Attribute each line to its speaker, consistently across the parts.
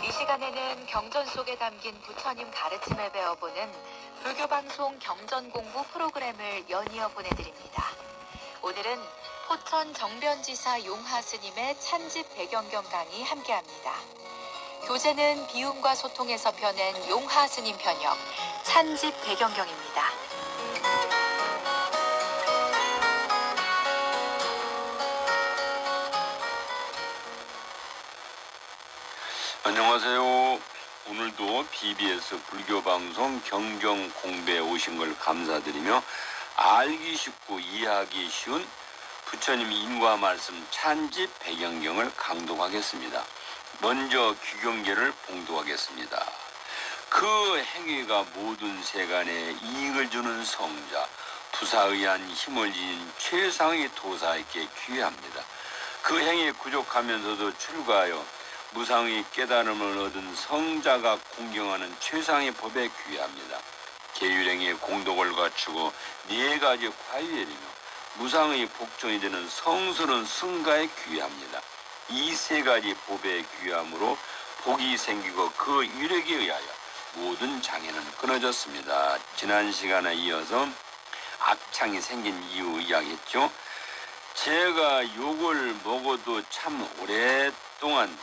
Speaker 1: 이 시간에는 경전 속에 담긴 부처님 가르침을 배워보는 불교방송 경전공부 프로그램을 연이어 보내드립니다. 오늘은 포천 정변지사 용하스님의 찬집 배경경 강의 함께합니다. 교재는 비움과 소통에서 펴낸 용하스님 편역 찬집 배경경입니다.
Speaker 2: 안녕하세요. 오늘도 BBS 불교방송 경경공부에 오신 걸 감사드리며 알기 쉽고 이해하기 쉬운 부처님 인과 말씀 찬집 배경경을 강독하겠습니다. 먼저 규경계를 봉독하겠습니다. 그 행위가 모든 세간에 이익을 주는 성자, 부사의한 힘을 지닌 최상의 도사에게 귀합니다. 그 행위에 부족하면서도 출가하여 무상의 깨달음을 얻은 성자가 공경하는 최상의 법에 귀합니다. 계율행위의 공덕을 갖추고 네 가지 과유이며 무상의 복종이 되는 성스러운 승가에 귀합니다. 이 세 가지 법에 귀함으로 복이 생기고 그 유력에 의하여 모든 장애는 끊어졌습니다. 지난 시간에 이어서 악창이 생긴 이유 이야기했죠. 제가 욕을 먹어도 참 오랫동안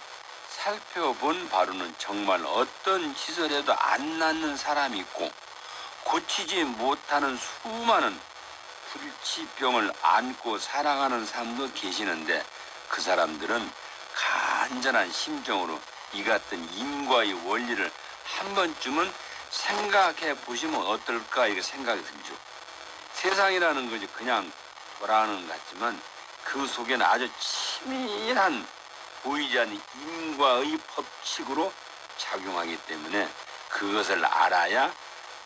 Speaker 2: 살펴본 바로는 정말 어떤 짓을 해도 안 낫는 사람이 있고 고치지 못하는 수많은 불치병을 안고 살아가는 사람도 계시는데 그 사람들은 간절한 심정으로 이 같은 인과의 원리를 한 번쯤은 생각해 보시면 어떨까 이렇게 생각이 들죠. 세상이라는 것이 그냥 돌아가는 것 같지만 그 속에는 아주 치밀한 보이지 않는 인과의 법칙으로 작용하기 때문에 그것을 알아야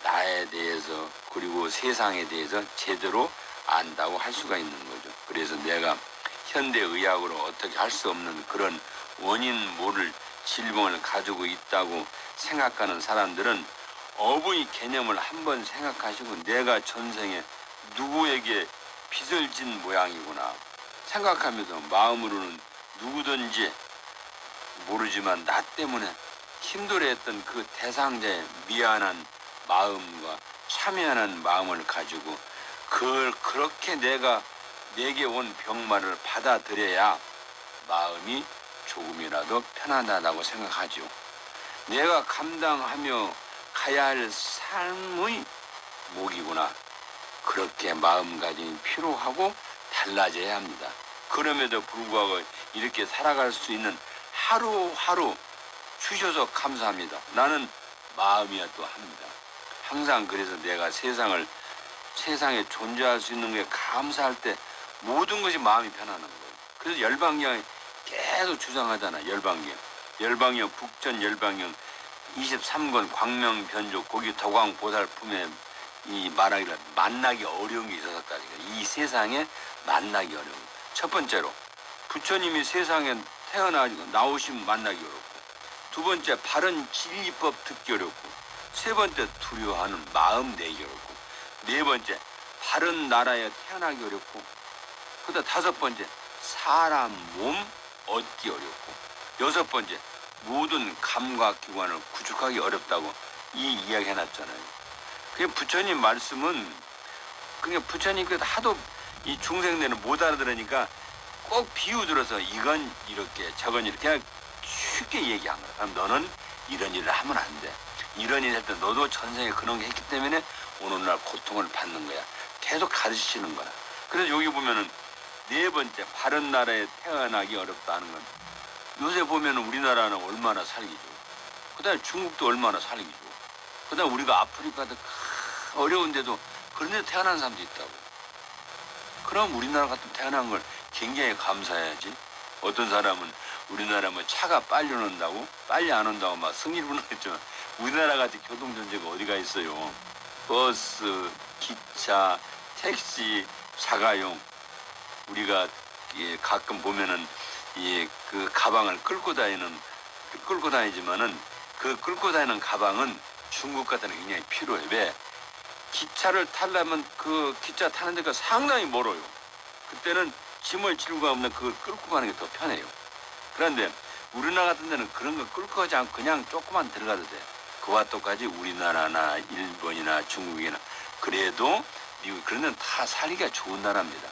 Speaker 2: 나에 대해서 그리고 세상에 대해서 제대로 안다고 할 수가 있는 거죠. 그래서 내가 현대의학으로 어떻게 할 수 없는 그런 원인 모를 질병을 가지고 있다고 생각하는 사람들은 어부의 개념을 한번 생각하시고 내가 전생에 누구에게 빚을 진 모양이구나 생각하면서 마음으로는 누구든지 모르지만 나 때문에 힘들어했던 그 대상자의 미안한 마음과 참여하는 마음을 가지고 그걸 그렇게 내게 온 병마를 받아들여야 마음이 조금이라도 편안하다고 생각하죠. 내가 감당하며 가야 할 삶의 목이구나. 그렇게 마음가짐이 필요하고 달라져야 합니다. 그럼에도 불구하고 이렇게 살아갈 수 있는 하루하루 주셔서 감사합니다. 나는 마음이야 또 합니다. 항상 그래서 내가 세상에 존재할 수 있는 게 감사할 때 모든 것이 마음이 편안한 거예요. 그래서 열방경이 계속 주장하잖아. 열방경 북전 열방경 23권 광명변조 거기 도광 보살품에 이 말하기를 만나기 어려운 게 있었다니까. 이 세상에 만나기 어려운 거. 첫 번째로 부처님이 세상에 나오시면 만나기 어렵고 두 번째 바른 진리법 듣기 어렵고 세 번째 두려워하는 마음 내기 어렵고 네 번째 바른 나라에 태어나기 어렵고 그다음 다섯 번째 사람 몸 얻기 어렵고 여섯 번째 모든 감각기관을 구축하기 어렵다고 이 이야기 해놨잖아요. 그게 부처님 말씀은 그러니까 부처님께서 하도 이 중생들은 못 알아들으니까 꼭 비유 들어서 이건 이렇게 저건 이렇게 그냥 쉽게 얘기한 거야. 그럼 너는 이런 일을 하면 안 돼. 이런 일 했던 너도 전생에 그런 게 했기 때문에 오늘날 고통을 받는 거야. 계속 가르치시는 거야. 그래서 여기 보면은 네 번째 바른 나라에 태어나기 어렵다는 건 요새 보면은 우리나라는 얼마나 살기 좋아. 그다음에 중국도 얼마나 살기 좋아. 그다음에 우리가 아프리카도 어려운데도 그런 데 태어난 사람도 있다고. 그럼 우리나라 같은 태어난 걸 굉장히 감사해야지. 어떤 사람은 우리나라 뭐 차가 빨리 온다고 빨리 안 온다고 막 승리를 부르는 거 있지만 우리나라 같은 교통전제가 어디가 있어요. 버스, 기차, 택시, 자가용 우리가 가끔 보면은 그 가방을 끌고 다니지만은 그 끌고 다니는 가방은 중국 같은 데 굉장히 필요해. 왜? 기차를 타려면 그 기차 타는 데가 상당히 멀어요. 그때는 짐을 질고 가면 그걸 끌고 가는 게 더 편해요. 그런데 우리나라 같은 데는 그런 거 끌고 가지 않고 그냥 조금만 들어가도 돼. 그와 똑같이 우리나라나 일본이나 중국이나 그래도 미국 그런 데는 다 살기가 좋은 나라입니다.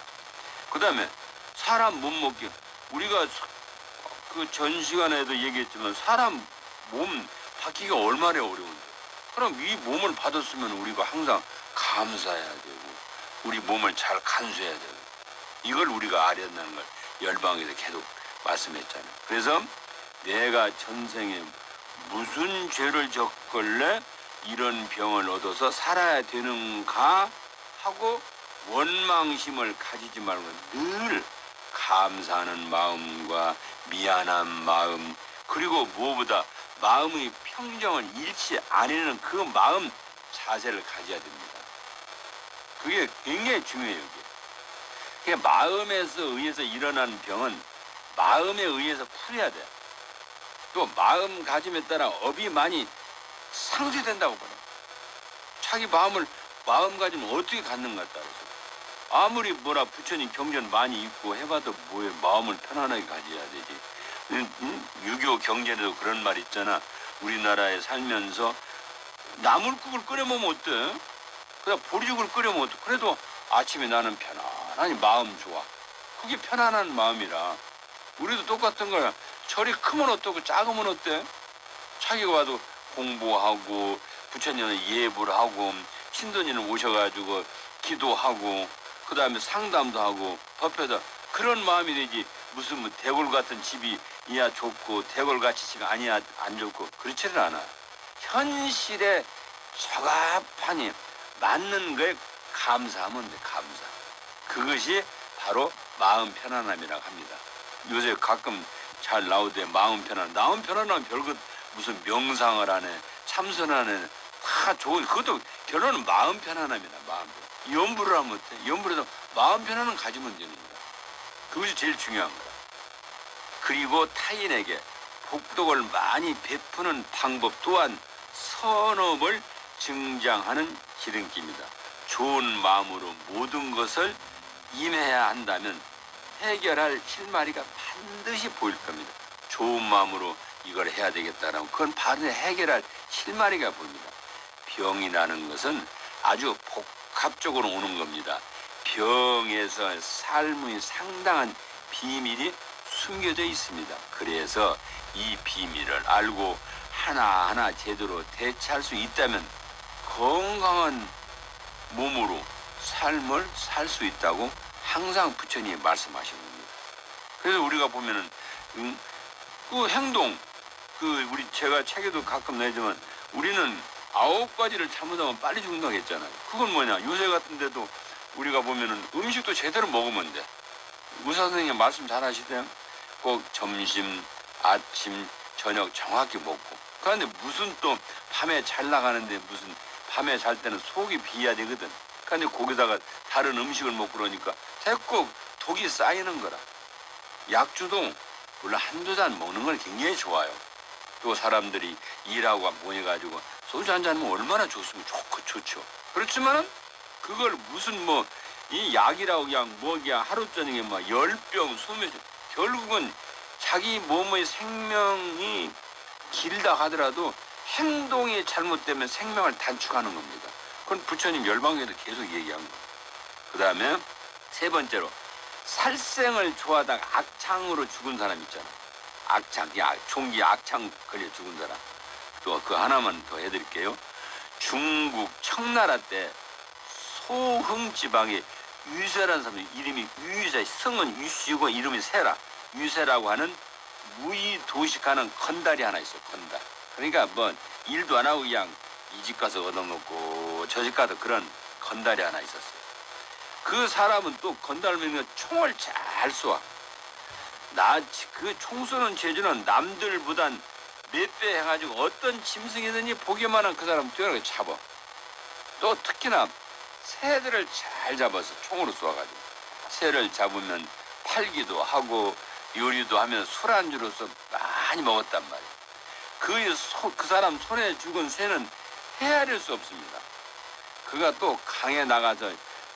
Speaker 2: 그 다음에 사람 못 먹게 우리가 그 전 시간에도 얘기했지만 사람 몸 받기가 얼마나 어려운데 그럼 이 몸을 받았으면 우리가 항상 감사해야 되고 우리 몸을 잘 간수해야 되고 이걸 우리가 알아야 한다는 걸 열방에서 계속 말씀했잖아요. 그래서 내가 전생에 무슨 죄를 졌걸래 이런 병을 얻어서 살아야 되는가 하고 원망심을 가지지 말고 늘 감사하는 마음과 미안한 마음 그리고 무엇보다 마음의 평정을 잃지 않으려는 그 마음 자세를 가져야 됩니다. 그게 굉장히 중요해요. 그게 마음에서 의해서 일어나는 병은 마음에 의해서 풀어야 돼. 또 마음가짐에 따라 업이 많이 상쇄된다고 봐요. 자기 마음가짐을 어떻게 갖는가 따라서 아무리 뭐라 부처님 경전 많이 읽고 해봐도 뭐에 마음을 편안하게 가져야 되지. 6.25 경전에도 그런 말 있잖아. 우리나라에 살면서 나물국을 끓여 먹으면 어때? 그냥 보리죽을 끓여 먹어도 그래도 아침에 나는 편안하니 마음 좋아. 그게 편안한 마음이라. 우리도 똑같은 거야. 절이 크면 어떻고 작으면 어때? 자기가 와도 공부하고 부처님은 예불 하고 신도님을 오셔가지고 기도하고 그 다음에 상담도 하고 법회도 그런 마음이 되지 무슨 뭐 대골 같은 집이 이야 좋고 대골같이 집이 아니야 안 좋고 그렇지는 않아. 현실에 적합하니 맞는 거에 감사하면 돼. 감사. 그것이 바로 마음 편안함이라고 합니다. 요새 가끔 잘 나오대 마음 편안. 마음 편안하면 별것 무슨 명상을 하네 참선하네 다 좋은 그것도 결론은 마음 편안함이다. 마음 편안. 염불을 하면 어때? 염불에서 마음 편안함 가지면 되는 거야. 그것이 제일 중요한 거야. 그리고 타인에게 복덕을 많이 베푸는 방법 또한 선업을 증장하는 지름길입니다. 좋은 마음으로 모든 것을 임해야 한다면 해결할 실마리가 반드시 보일 겁니다. 좋은 마음으로 이걸 해야 되겠다라고 그건 바로 해결할 실마리가 보입니다. 병이 나는 것은 아주 복합적으로 오는 겁니다. 병에서 삶의 상당한 비밀이 숨겨져 있습니다. 그래서 이 비밀을 알고 하나하나 제대로 대처할 수 있다면 건강한 몸으로 삶을 살 수 있다고 항상 부처님이 말씀하시는 겁니다. 그래서 우리가 보면은 그 행동 우리 제가 책에도 가끔 내지만 우리는 9가지를 잘못하면 빨리 죽는다고 했잖아요. 그건 뭐냐? 요새 같은 데도 우리가 보면은 음식도 제대로 먹으면 돼. 의사 선생님 말씀 잘 하시대요. 꼭 점심, 아침, 저녁 정확히 먹고. 그런데 무슨 또 밤에 잘 나가는데 무슨 밤에 잘 때는 속이 비어야 되거든. 그런데 거기다가 다른 음식을 먹고 그러니까 자꾸 독이 쌓이는 거라. 약주도 물론 한두 잔 먹는 건 굉장히 좋아요. 또 사람들이 일하고 모여가지고 소주 한 잔 먹으면 얼마나 좋으면 좋죠. 그렇지만은 그걸 무슨 이 약이라고 그냥 하루 저녁에 10병, 20병 결국은 자기 몸의 생명이 길다 하더라도 행동이 잘못되면 생명을 단축하는 겁니다. 그건 부처님 열방에도 계속 얘기한 거예요. 그 다음에 세 번째로 살생을 좋아하다가 악창으로 죽은 사람 있잖아. 총기 악창 걸려 죽은 사람. 또 그 하나만 더 해드릴게요. 중국 청나라 때 소흥 지방에 유세라는 사람이 이름이 유세, 성은 유씨고 이름이 세라. 유세라고 하는 무의도식하는 건달이 하나 있어. 건달. 그러니까 일도 안 하고 그냥 이 집 가서 얻어먹고 저 집 가서 그런 건달이 하나 있었어요. 그 사람은 또 건달면 총을 잘 쏘아. 그 총 쏘는 재주는 남들보단 몇 배 해가지고 어떤 짐승이든지 보기만 한 그 사람 뛰어나게 잡아. 또 특히나 새들을 잘 잡아서 총으로 쏘아가지고 새를 잡으면 팔기도 하고 요리도 하면 술안주로서 많이 먹었단 말이에요. 그 사람 손에 죽은 새는 헤아릴 수 없습니다. 그가 또 강에 나가서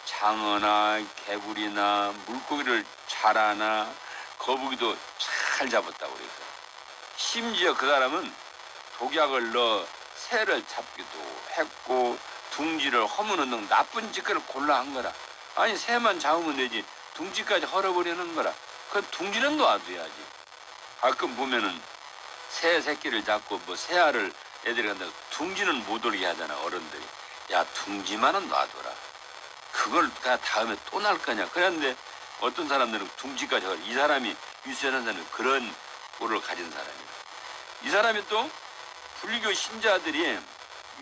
Speaker 2: 장어나 개구리나 물고기를 잘 하나 거북이도 잘 잡았다고 그랬어요. 심지어 그 사람은 독약을 넣어 새를 잡기도 했고 둥지를 허무는 등 나쁜 짓을 골라 한 거라. 아니 새만 잡으면 되지 둥지까지 헐어버리는 거라. 그 둥지는 놔둬야지. 가끔 보면은 새 새끼를 잡고 뭐 새알을 애들이 간다 둥지는 못 오게 하잖아 어른들이. 야 둥지만은 놔둬라. 그걸 다음에 또 날 거냐. 그런데 어떤 사람들은 둥지까지 이 사람이 유세한 사람은 그런 꼴을 가진 사람이야. 이 사람이 또 불교 신자들이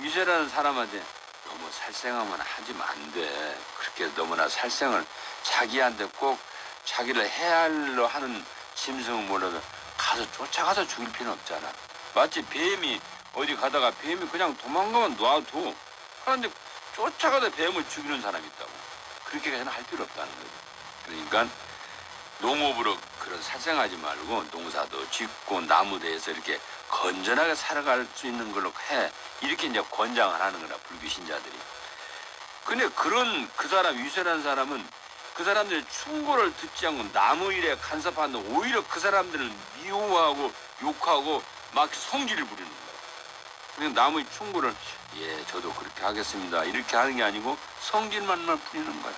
Speaker 2: 유세라는 사람한테 너무 살생하면 하지면 안 돼. 그렇게 너무나 살생을 자기한테 꼭 자기를 해할로 하는 짐승은 몰라도 가서 쫓아가서 죽일 필요는 없잖아. 마치 뱀이 어디 가다가 뱀이 그냥 도망가면 놔둬. 그런데 쫓아가다 뱀을 죽이는 사람이 있다고. 그렇게까지는 할 필요 없다는 거지. 그러니까 농업으로 그런 살생하지 말고 농사도 짓고 나무대에서 이렇게 건전하게 살아갈 수 있는 걸로 해. 이렇게 이제 권장을 하는 거라 불교 신자들이. 근데 그 사람 유세라는 사람은 그 사람들의 충고를 듣지 않고 나무 일에 간섭하는 오히려 그 사람들을 미워하고 욕하고 막 성질을 부리는 거야. 그냥 남의 충고를 예 저도 그렇게 하겠습니다 이렇게 하는 게 아니고 성질만 부리는 거야.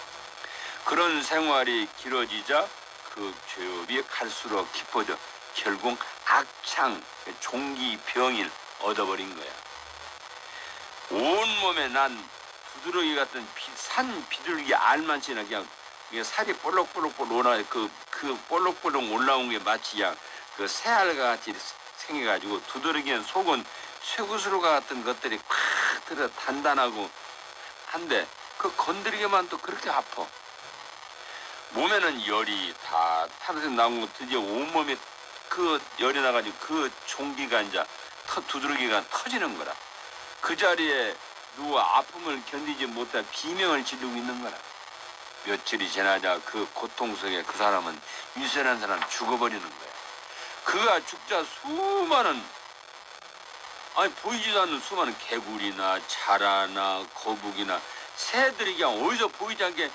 Speaker 2: 그런 생활이 길어지자 그 죄업이 갈수록 깊어져 결국 악창 종기병을 얻어버린 거야. 온몸에 난 두드러기 같은 산 비둘기 알만치나 그냥 살이 볼록볼록 올라 그 볼록볼록 올라온 게 마치 그냥 그 새알 같이 생겨가지고 두드러기는 속은 쇠구슬 같은 것들이 콱 들어 단단하고 한데 그 건드리기만 또 그렇게 아파. 몸에는 열이 다 타서 나온 거 드디어 온몸에 그 열이 나가지고 그 종기가 이제 두드러기가 터지는 거라. 그 자리에 누워 아픔을 견디지 못해 비명을 지르고 있는 거라. 며칠이 지나자 그 고통 속에 그 사람은 유세란 사람 죽어버리는 거야. 그가 죽자 수많은 아니 보이지도 않는 수많은 개구리나 자라나 거북이나 새들이 그냥 어디서 보이지 않게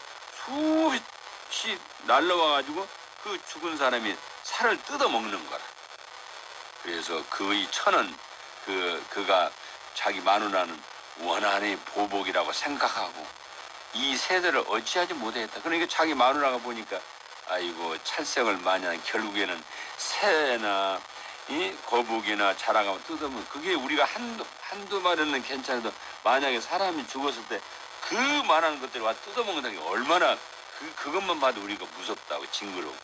Speaker 2: 수없이 날라와가지고 그 죽은 사람이 살을 뜯어먹는 거라. 그래서 그의 천은 그가 자기 마누라는 원한의 보복이라고 생각하고 이 새들을 어찌하지 못했다. 그러니까 자기 마누라가 보니까 아이고 찰색을 많이 하는 결국에는 새나 이 거북이나 자라가 뜯으면 그게 우리가 한두 마리는 괜찮아도 만약에 사람이 죽었을 때 그 많은 것들을 와 뜯어먹는다는 게 얼마나 그것만 봐도 우리가 무섭다고 징그럽고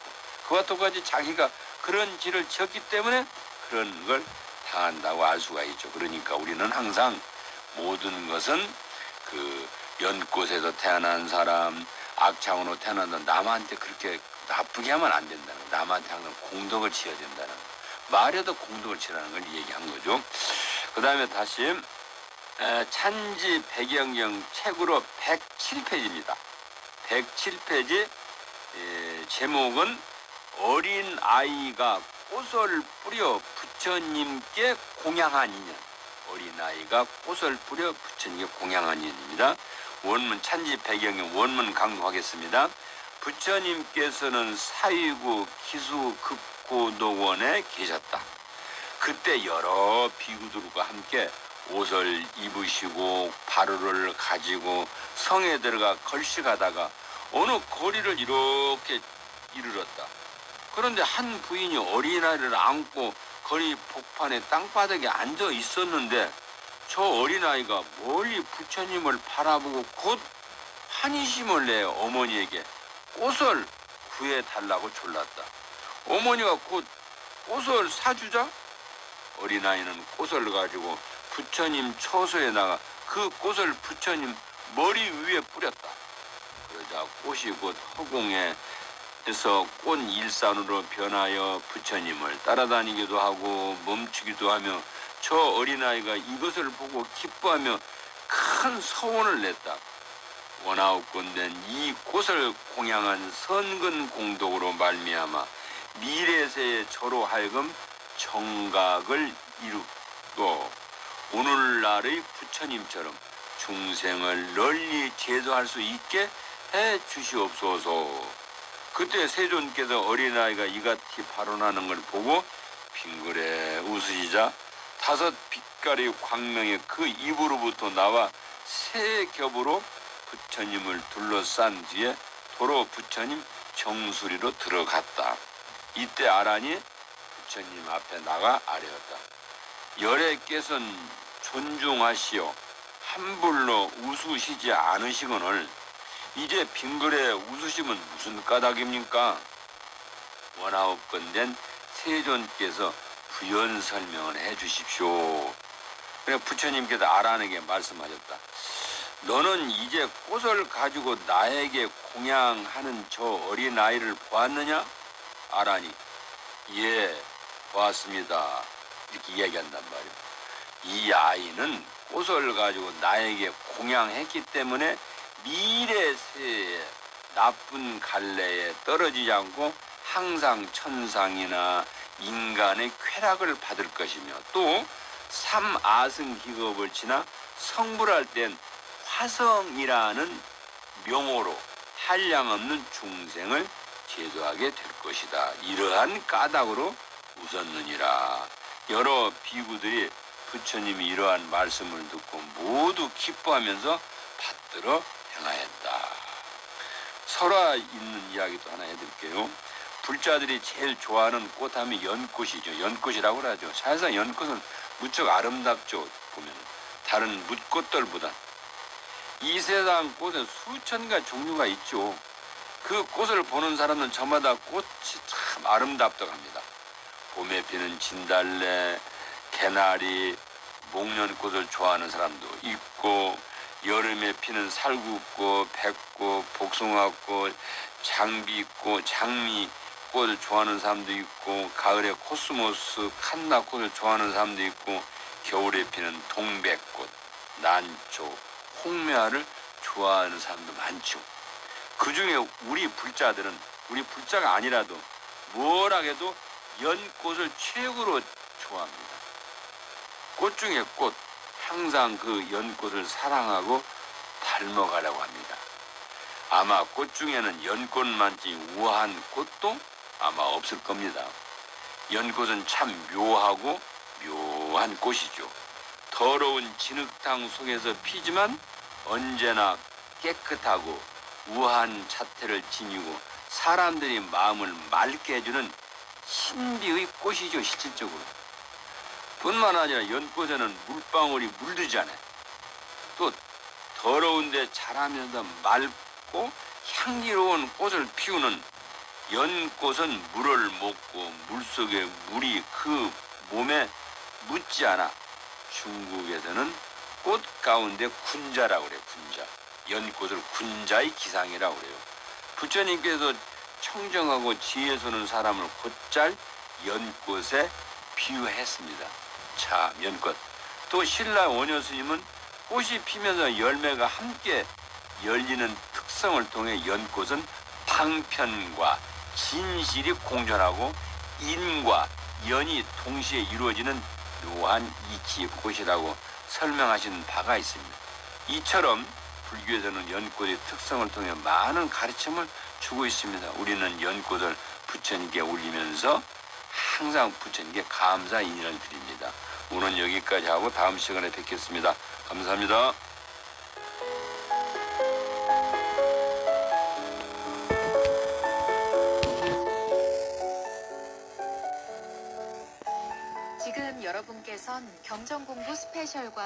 Speaker 2: 그와 똑같이 자기가 그런 죄를 지었기 때문에 그런 걸 당한다고 알 수가 있죠. 그러니까 우리는 항상 모든 것은 그 연꽃에서 태어난 사람 악창으로 태어난다 남한테 그렇게 나쁘게 하면 안 된다는 거. 남한테 항상 공덕을 지어야 된다는 거. 말에도 공덕을 지라는 걸 얘기한 거죠. 그 다음에 다시 찬지 배경경 책으로 107페이지입니다. 107페이지 제목은 어린 아이가 꽃을 뿌려 부처님께 공양한 인연. 어린 아이가 꽃을 뿌려 부처님께 공양한 인연입니다. 원문 찬지 배경경 원문 강조하겠습니다. 부처님께서는 사위구 기수급고도원에 계셨다. 그때 여러 비구들과 함께 옷을 입으시고 바루를 가지고 성에 들어가 걸식하다가 어느 거리를 이렇게 이르렀다. 그런데 한 부인이 어린아이를 안고 거리 복판에 땅바닥에 앉아 있었는데 저 어린아이가 멀리 부처님을 바라보고 곧 한이심을 내 어머니에게 꽃을 구해달라고 졸랐다. 어머니가 곧 꽃을 사주자 어린아이는 꽃을 가지고 부처님 처소에 나가 그 꽃을 부처님 머리 위에 뿌렸다. 그러자 꽃이 곧 허공에서 꽃 일산으로 변하여 부처님을 따라다니기도 하고 멈추기도 하며 저 어린아이가 이것을 보고 기뻐하며 큰 서원을 냈다. 원하옵건된 이 꽃을 공양한 선근 공덕으로 말미암아 미래세의 저로 하여금 정각을 이루고 오늘날의 부처님처럼 중생을 널리 제도할 수 있게 해 주시옵소서. 그때 세존께서 어린아이가 이같이 발언하는 걸 보고 빙그레 웃으시자 5 빛깔의 광명이 그 입으로부터 나와 세 겹으로 부처님을 둘러싼 뒤에 도로 부처님 정수리로 들어갔다. 이때 아란이 부처님 앞에 나가 아뢰었다. 열애께서는 존중하시오. 함불로 웃으시지 않으시거늘 이제 빙글에 웃으시면 무슨 까닭입니까? 원하옵건된 세존께서 부연 설명을 해 주십시오. 그래 부처님께서 아란에게 말씀하셨다. 너는 이제 꽃을 가지고 나에게 공양하는 저 어린아이를 보았느냐? 아란이 예 보았습니다. 이렇게 이야기한단 말이에요. 이 아이는 꽃을 가지고 나에게 공양했기 때문에 미래 세에 나쁜 갈래에 떨어지지 않고 항상 천상이나 인간의 쾌락을 받을 것이며 또 삼아승 기겁을 지나 성불할 땐 화성이라는 명호로 한량없는 중생을 제도하게 될 것이다. 이러한 까닭으로 웃었느니라. 여러 비구들이 부처님이 이러한 말씀을 듣고 모두 기뻐하면서 받들어 행하였다. 설화 있는 이야기도 하나 해드릴게요. 불자들이 제일 좋아하는 꽃하면 연꽃이죠. 연꽃이라고 하죠. 사실상 연꽃은 무척 아름답죠. 보면 다른 묻꽃들보다. 이 세상 꽃에 수천 가지 종류가 있죠. 그 꽃을 보는 사람은 저마다 꽃이 참 아름답다고 합니다. 봄에 피는 진달래, 개나리, 목련꽃을 좋아하는 사람도 있고 여름에 피는 살구꽃, 백꽃, 복숭아꽃, 장비꽃, 장미꽃을 좋아하는 사람도 있고 가을에 코스모스, 칸나꽃을 좋아하는 사람도 있고 겨울에 피는 동백꽃, 난초, 홍매화를 좋아하는 사람도 많죠. 그중에 우리 불자가 아니라도 뭐라 해도 연꽃을 최고로 좋아합니다. 꽃 중에 꽃, 항상 그 연꽃을 사랑하고 닮아가려고 합니다. 아마 꽃 중에는 연꽃만치 우아한 꽃도 아마 없을 겁니다. 연꽃은 참 묘하고 묘한 꽃이죠. 더러운 진흙탕 속에서 피지만 언제나 깨끗하고 우아한 자태를 지니고 사람들이 마음을 맑게 해주는 신비의 꽃이죠. 실질적으로. 뿐만 아니라 연꽃에는 물방울이 물들지 않아요. 또 더러운데 자라면서 맑고 향기로운 꽃을 피우는 연꽃은 물을 먹고 물속에 물이 그 몸에 묻지 않아. 중국에서는 꽃 가운데 군자라고 그래요. 군자. 연꽃을 군자의 기상이라고 그래요. 부처님께서 청정하고 지혜소는 사람을 곧잘 연꽃에 비유했습니다. 참 연꽃. 또 신라 원효 스님은 꽃이 피면서 열매가 함께 열리는 특성을 통해 연꽃은 방편과 진실이 공존하고 인과 연이 동시에 이루어지는 묘한 이치의 꽃이라고 설명하신 바가 있습니다. 이처럼 불교에서는 연꽃의 특성을 통해 많은 가르침을 주고 있습니다. 우리는 연꽃을 부처님께 올리면서 항상 부처님께 감사 인연을 드립니다. 오늘 여기까지 하고 다음 시간에 뵙겠습니다. 감사합니다.
Speaker 1: 지금 여러분께선 경전공부 스페셜과